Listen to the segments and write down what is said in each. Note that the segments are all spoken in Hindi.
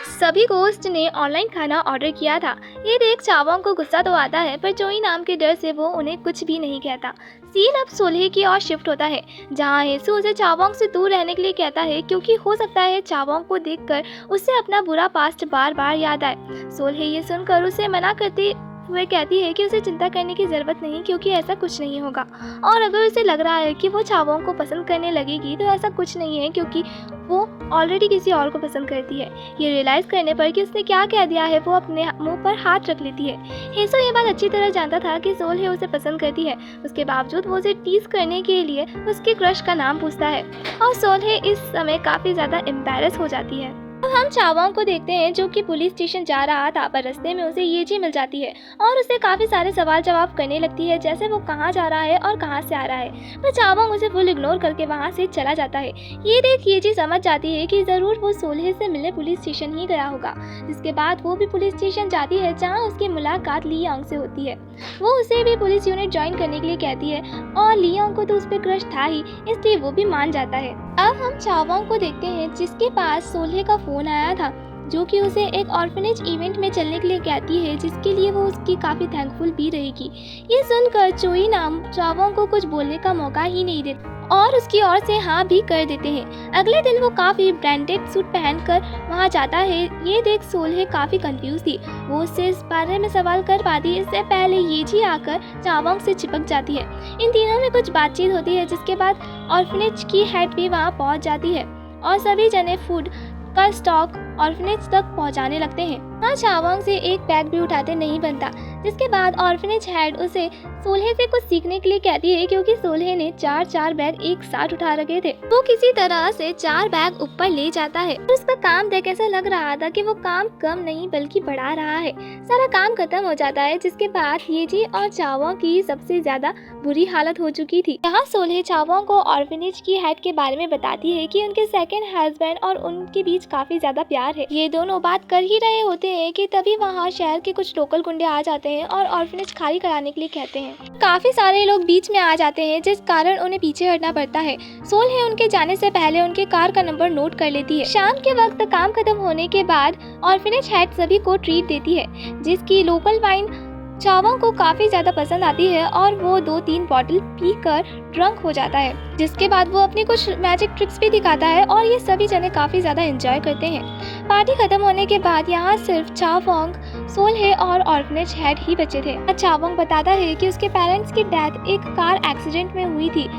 सभी गोस्ट ने ऑनलाइन खाना ऑर्डर किया था। ये देख चावोंग को गुस्सा तो आता है, पर जोई नाम के डर से वो उन्हें कुछ भी नहीं कहता। सीन अब सोल्हे की ओर शिफ्ट होता है, जहाँ हेसू उसे चावोंग से दूर रहने के लिए कहता है, क्योंकि हो सकता है चावोंग को देखकर उसे अपना बुरा पास्ट बार बार याद आए। सोल्हे ये सुनकर उसे मना करती हुए कहती है कि उसे चिंता करने की ज़रूरत नहीं, क्योंकि ऐसा कुछ नहीं होगा। और अगर उसे लग रहा है कि वो चावोंग को पसंद करने लगेगी, तो ऐसा कुछ नहीं है, क्योंकि वो ऑलरेडी किसी और को पसंद करती है। ये रियलाइज़ करने पर कि उसने क्या कह दिया है, वो अपने मुंह पर हाथ रख लेती है। हेसो ये बात अच्छी तरह जानता था कि सोल्हे उसे पसंद करती है। उसके बावजूद वो उसे टीज करने के लिए उसके क्रश का नाम पूछता है, और सोल्हे इस समय काफ़ी ज़्यादा एम्बैरस हो जाती है। अब हम चावोंग को देखते हैं, जो कि पुलिस स्टेशन जा रहा था, पर रास्ते में उसे येजी मिल जाती है और उसे काफ़ी सारे सवाल जवाब करने लगती है, जैसे वो कहाँ जा रहा है और कहाँ से आ रहा है। पर चावोंग उसे फुल इग्नोर करके वहाँ से चला जाता है। ये देख येजी समझ जाती है कि ज़रूर वो सोल्हे से मिलने पुलिस स्टेशन ही गया होगा। जिसके बाद वो भी पुलिस स्टेशन जाती है, जहाँ उसकी मुलाकात लियांग से होती है। वो उसे भी पुलिस यूनिट ज्वाइन करने के लिए कहती है, और लियांग को तो उस पर क्रश था ही, इसलिए वो भी मान जाता है। अब हम चावोंग को देखते हैं, जिसके पास सोल्हे का फोन आया था, जो कि उसे एक ऑर्फनेज इवेंट में चलने के लिए कहती है, जिसके लिए वो उसकी काफ़ी थैंकफुल भी रहेगी। ये सुनकर जोई नाम चावोंग को कुछ बोलने का मौका ही नहीं देता और उसकी ओर से हाँ भी कर देते हैं। अगले दिन वो काफ़ी ब्रांडेड सूट पहनकर वहाँ जाता है। ये देख सोल्हे काफ़ी कंफ्यूज थी, वो उससे इस बारे में सवाल कर पाती इससे पहले येजी आकर चावोंग से चिपक जाती है। इन तीनों में कुछ बातचीत होती है, जिसके बाद ऑर्फनेज की हेड भी वहाँ पहुँच जाती है और सभी जने फूड का स्टॉक ऑर्फनेज तक पहुंचाने लगते हैं। हाँ, चावोंग से एक बैग भी उठाते नहीं बनता। जिसके बाद ऑर्फनेज हेड उसे सोल्हे से कुछ सीखने के लिए कहती है, क्योंकि सोल्हे ने 4 बैग एक साथ उठा रखे थे। वो किसी तरह से 4 बैग ऊपर ले जाता है। उसका काम देख ऐसा लग रहा था कि वो काम कम नहीं बल्कि बढ़ा रहा है। सारा काम खत्म हो जाता है, जिसके बाद येजी और चावोंग की सबसे ज्यादा बुरी हालत हो चुकी थी। यहाँ सोल्हे चावोंग को ऑर्फनेज की हेड के बारे में बताती है कि उनके सेकंड हस्बैंड और उनके बीच काफी ज्यादा प्यार है। ये दोनों बात कर ही रहे होते हैं कि तभी वहाँ शहर के कुछ लोकल गुंडे आ जाते हैं और ऑर्फनेज खाली कराने के लिए कहते हैं। काफी सारे लोग बीच में आ जाते हैं, जिस कारण उन्हें पीछे हटना पड़ता है। सोल्हे उनके जाने से पहले उनके कार का नंबर नोट कर लेती है। शाम के वक्त काम खत्म होने के बाद ऑर्फनेज हेड सभी को ट्रीट देती है, जिसकी लोकल वाइन चावोंग को काफी ज्यादा पसंद आती है और वो 2-3 बॉटल पीकर ड्रंक हो जाता है। जिसके बाद वो अपनी कुछ मैजिक ट्रिक्स भी दिखाता है और ये सभी जने काफी ज्यादा एंजॉय करते हैं। पार्टी खत्म होने के बाद यहाँ सिर्फ चावोंग, सोल्हे और ऑर्फनेज हेड ही बचे थे। चावोंग बताता है कि उसके पेरेंट्स की डेथ एक कार एक्सीडेंट में हुई थी,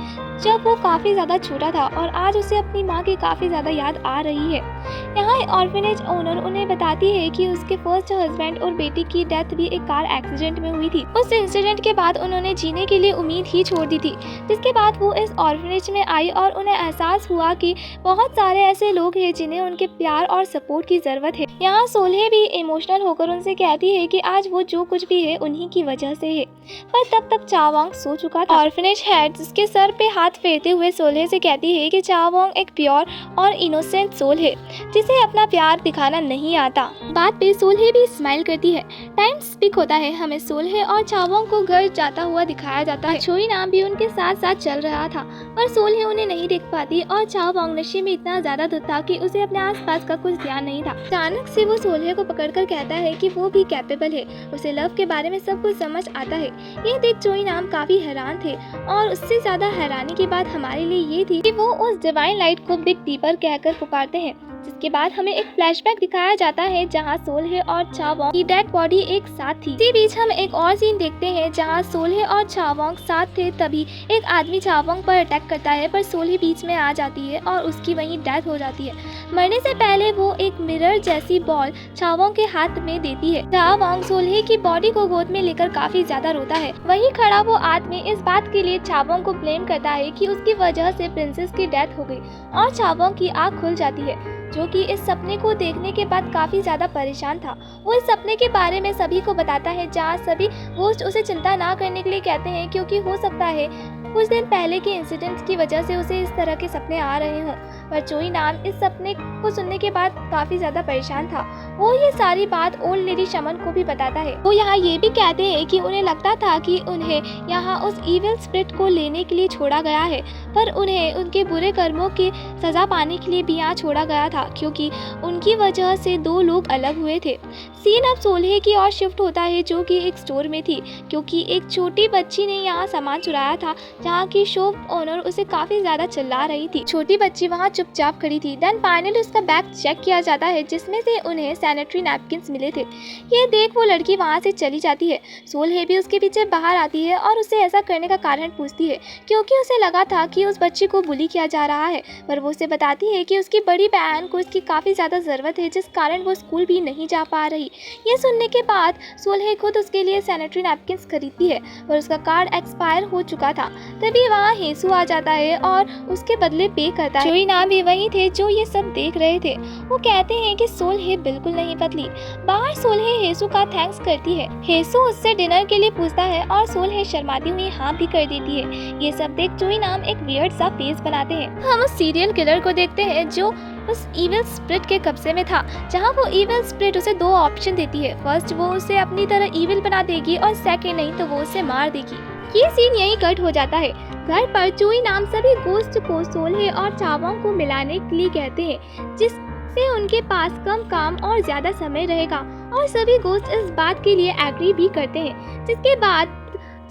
जब वो काफ़ी ज़्यादा छोटा था, और आज उसे अपनी माँ की काफ़ी ज़्यादा याद आ रही है। यहाँ ऑर्फनेज ओनर उन्हें बताती है कि उसके फर्स्ट हस्बैंड और बेटी की डेथ भी एक कार एक्सीडेंट में हुई थी। उस इंसिडेंट के बाद उन्होंने जीने के लिए उम्मीद ही छोड़ दी थी। जिसके बाद वो इस ऑर्फनेज में आई और उन्हें एहसास हुआ कि बहुत सारे ऐसे लोग हैं जिन्हें उनके प्यार और सपोर्ट की ज़रूरत है। यहाँ सोल्हे भी इमोशनल होकर उनसे कहती है कि आज वो जो कुछ भी है उन्हीं की वजह से है। पर तब तक चावोंग सो चुका था। ऑर्फनेज हेड उसके सर पे हाथ फेरते हुए सोल्हे से कहती है कि चावोंग एक प्योर और इनोसेंट सोल है, जिसे अपना प्यार दिखाना नहीं आता। बात पे सोल्हे भी स्माइल करती है। टाइम स्पिक होता है, हमें सोल्हे और चावोंग को घर जाता हुआ दिखाया जाता है। जोई नाम भी उनके साथ साथ चल रहा था, पर सोल्हे उन्हें नहीं देख पाती और चावोंग नशे में इतना ज्यादा धुत था कि उसे अपने आसपास का कुछ ध्यान नहीं था। अचानक से वो सोल्हे को पकड़कर कहता है कि वो भी कैपेबल है, उसे लव के बारे में सब कुछ समझ आता है। ये देख जोई नाम काफी हैरान थे, और उससे ज्यादा हैरानी की बात हमारे लिए ये थी कि वो उस डिवाइन लाइट को बिग डीपर कहकर पुकारते हैं। जिसके बाद हमें एक फ्लैशबैक दिखाया जाता है, जहां सोल्हे और चावोंग की डेड बॉडी एक साथ थी। इसी बीच हम एक और सीन देखते हैं, जहां सोल्हे और चावोंग साथ थे। तभी एक आदमी चावोंग पर अटैक करता है, पर सोल्हे बीच में आ जाती है और उसकी वहीं डेथ हो जाती है। मरने से पहले वो एक मिरर जैसी बॉल चावोंग के हाथ में देती है। चावोंग सोल्हे की बॉडी को गोद में लेकर काफी ज्यादा रोता है। वहीं खड़ा वो आदमी इस बात के लिए चावोंग को ब्लेम करता है कि उसकी वजह से प्रिंसेस की डेथ हो गई, और चावोंग की आँख खुल जाती है, जो कि इस सपने को देखने के बाद काफ़ी ज़्यादा परेशान था। वो इस सपने के बारे में सभी को बताता है, जहाँ सभी गोस्ट उसे चिंता ना करने के लिए कहते हैं, क्योंकि हो सकता है कुछ दिन पहले के इंसिडेंट्स की वजह से उसे इस तरह के सपने आ रहे हों। पर जोई नाम इस सपने को सुनने के बाद काफ़ी ज़्यादा परेशान था। वो ये सारी बात ओल्ड लेडी शमन को भी बताता है। वो यहाँ ये भी कहते हैं कि उन्हें लगता था कि उन्हें यहाँ उस इविल स्पिरिट को लेने के लिए छोड़ा गया है, पर उन्हें उनके बुरे कर्मों की सज़ा पाने के लिए भी यहाँ छोड़ा गया था, क्योंकि उनकी वजह से 2 लोग अलग हुए थे। सीन अब सोल्हे की ओर शिफ्ट होता है, जो कि एक स्टोर में थी, क्योंकि एक छोटी बच्ची ने यहाँ सामान चुराया था, जहाँ की शॉप ओनर उसे काफ़ी ज़्यादा चिल्ला रही थी। छोटी बच्ची वहाँ चुपचाप खड़ी थी। देन फाइनली उसका बैग चेक किया जाता है, जिसमें से उन्हें सैनिटरी नैपकिन्स मिले थे। ये देख वो लड़की वहाँ से चली जाती है। सोल्हे भी उसके पीछे बाहर आती है और उसे ऐसा करने का कारण पूछती है, क्योंकि उसे लगा था कि उस बच्ची को बुली किया जा रहा है, पर वो उसे बताती है कि उसकी बड़ी बहन को इसकी काफ़ी ज़्यादा ज़रूरत है, जिस कारण वो स्कूल भी नहीं जा पा रही। ये सुनने के बाद सोल्हे खुद उसके लिए सैनिटरी नैपकिन्स खरीदती है, पर उसका कार्ड एक्सपायर हो चुका था। तभी वहाँ हेसू आ जाता है और उसके बदले पे करता है। जोई नाम भी वही थे जो ये सब देख रहे थे। वो कहते हैं कि सोल्हे बिल्कुल नहीं बदली। बाहर सोल्हे हेसू का थैंक्स करती है। हेसू उससे डिनर के लिए पूछता है और सोल्हे शर्माती हुई हाँ भी कर देती है। ये सब देख जोई नाम एक वियर्ड सा फेस बनाते हैं। हम उस सीरियल किलर को देखते हैं जो उस इविल स्पिरिट के कब्जे में था, जहाँ वो इविल स्पिरिट उसे 2 ऑप्शन देती है। फर्स्ट, वो उसे अपनी तरह इविल बना देगी, और सेकंड, नहीं तो वो उसे मार देगी। ये सीन यहीं कट हो जाता है। घर पर जोई नाम सभी गोस्ट को सोल्हे और चावोंग को मिलाने के लिए कहते हैं, जिससे उनके पास कम काम और ज्यादा समय रहेगा, और सभी गोस्ट इस बात के लिए एग्री भी करते हैं। जिसके बाद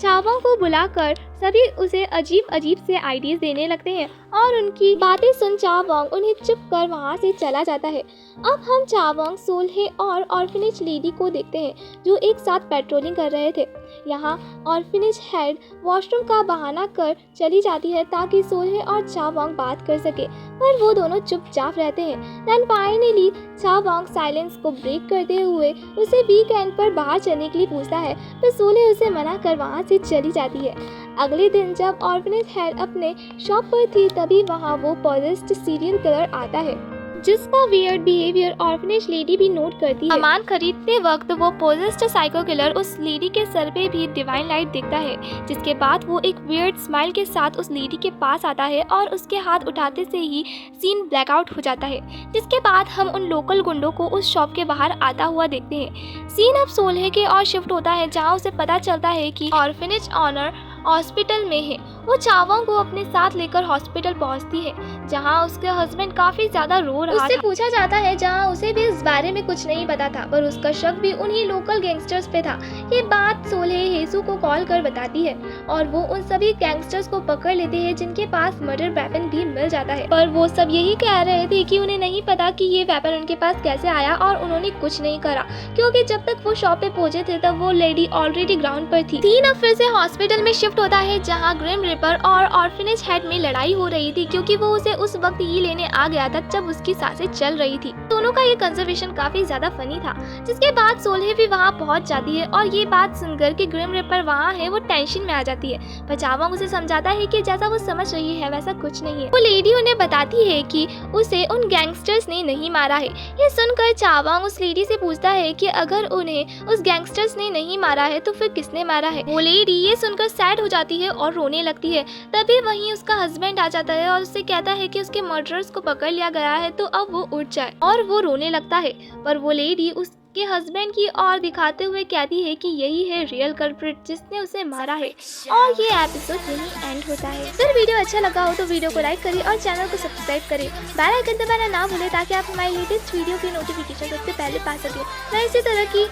चावोंग को बुलाकर सभी उसे अजीब से आइडियाज देने लगते हैं, और उनकी बातें सुन चावोंग उन्हें चुप कर वहाँ से चला जाता है। अब हम चावोंग, सोल्हे और ऑर्फनेज लेडी को देखते हैं, जो एक साथ पेट्रोलिंग कर रहे थे। यहाँ ऑर्फनेज हेड वॉशरूम का बहाना कर चली जाती है, ताकि सोल्हे और चावोंग बात कर सके, पर वो दोनों चुपचाप रहते हैं। देन फाइनली चावोंग साइलेंस को ब्रेक करते हुए उसे वीकेंड पर बाहर चलने के लिए पूछता है, पर सोल्हे उसे मना कर वहाँ से चली जाती है। अगले दिन जब ऑर्फनेज हेड अपने शॉप पर थी, तभी वहाँ वो पॉजेस्ड सीरियल किलर आता है, जिसका वियर्ड बिहेवियर ऑर्फनेज लेडी भी नोट करती है। सामान खरीदते वक्त वो पोजेस्ड साइको किलर उस लेडी के सर पे भी डिवाइन लाइट दिखता है, जिसके बाद वो एक वियर्ड स्माइल के साथ उस लेडी के पास आता है, और उसके हाथ उठाते से ही सीन ब्लैकआउट हो जाता है। जिसके बाद हम उन लोकल गुंडों को उस शॉप के बाहर आता हुआ देखते हैं। सीन अब सोल्हे के और शिफ्ट होता है, जहाँ उसे पता चलता है कि ऑर्फनेज ऑनर हॉस्पिटल में है। वो चावोंग को अपने साथ लेकर हॉस्पिटल पहुंचती है, जहां उसके हस्बैंड काफी ज्यादा रो रहा था। उससे पूछा जाता है, जहां उसे भी इस बारे में कुछ नहीं पता था, पर उसका शक भी उन्हीं लोकल गैंगस्टर्स पे था। ये बात सोल्हे हेसू को कॉल कर बताती है, और वो उन सभी गैंगस्टर्स को पकड़ लेते हैं, जिनके पास मर्डर वेपन भी मिल जाता है। पर वो सब यही कह रहे थे कि उन्हें नहीं पता कि ये वेपन उनके पास कैसे आया, और उन्होंने कुछ नहीं करा, क्योंकि जब तक वो शॉप पे पहुंचे थे तब वो लेडी ऑलरेडी ग्राउंड पर थी। सीन अब फिर से हॉस्पिटल में शिफ्ट होता है, जहां ग्रिम रिपर और ऑर्फनेज हेड में लड़ाई हो रही थी, क्योंकि वो उसे उस वक्त ही लेने आ गया था जब उसकी सांसें चल रही थी। दोनों का ये कंजर्वेशन काफी ज्यादा फनी था। जिसके बाद सोल्हे भी वहां पहुंच जाती है, और ये बात सुनकर कि ग्रिम रिपर वहां है, वो टेंशन में आ जाती है। पर चावोंग उसे समझाता है कि जैसा वो समझ रही है वैसा कुछ नहीं है। वो लेडी उन्हें बताती है कि उसे उन गैंगस्टर्स ने नहीं मारा है। ये सुनकर चावोंग उस लेडी से पूछता है कि अगर उन्हें उस गैंगस्टर्स ने नहीं मारा है तो फिर किसने मारा है। वो लेडी ये सुनकर सैड हो जाती है और रोने लगती है। तभी वहीं उसका हस्बैंड आ जाता है और उससे कहता है कि उसके मर्डरर्स को पकड़ लिया गया है, तो अब वो उठ जाए, और वो रोने लगता है। पर वो लेडी उसके हस्बैंड की ओर दिखाते हुए कहती है कि यही है रियल कल्प्रिट जिसने उसे मारा है। और ये एपिसोड यहीं एंड होता है। अगर वीडियो अच्छा लगा हो तो वीडियो को लाइक करें और चैनल को सब्सक्राइब करें। बेल आइकन दबाना ना भूलें, ताकि आप हमारी लेटेस्ट वीडियो की नोटिफिकेशन सबसे पहले पा सकें। मैं इसी तरह की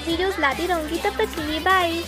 वीडियोस लाती रहूँगी। तब तक के लिए बाय।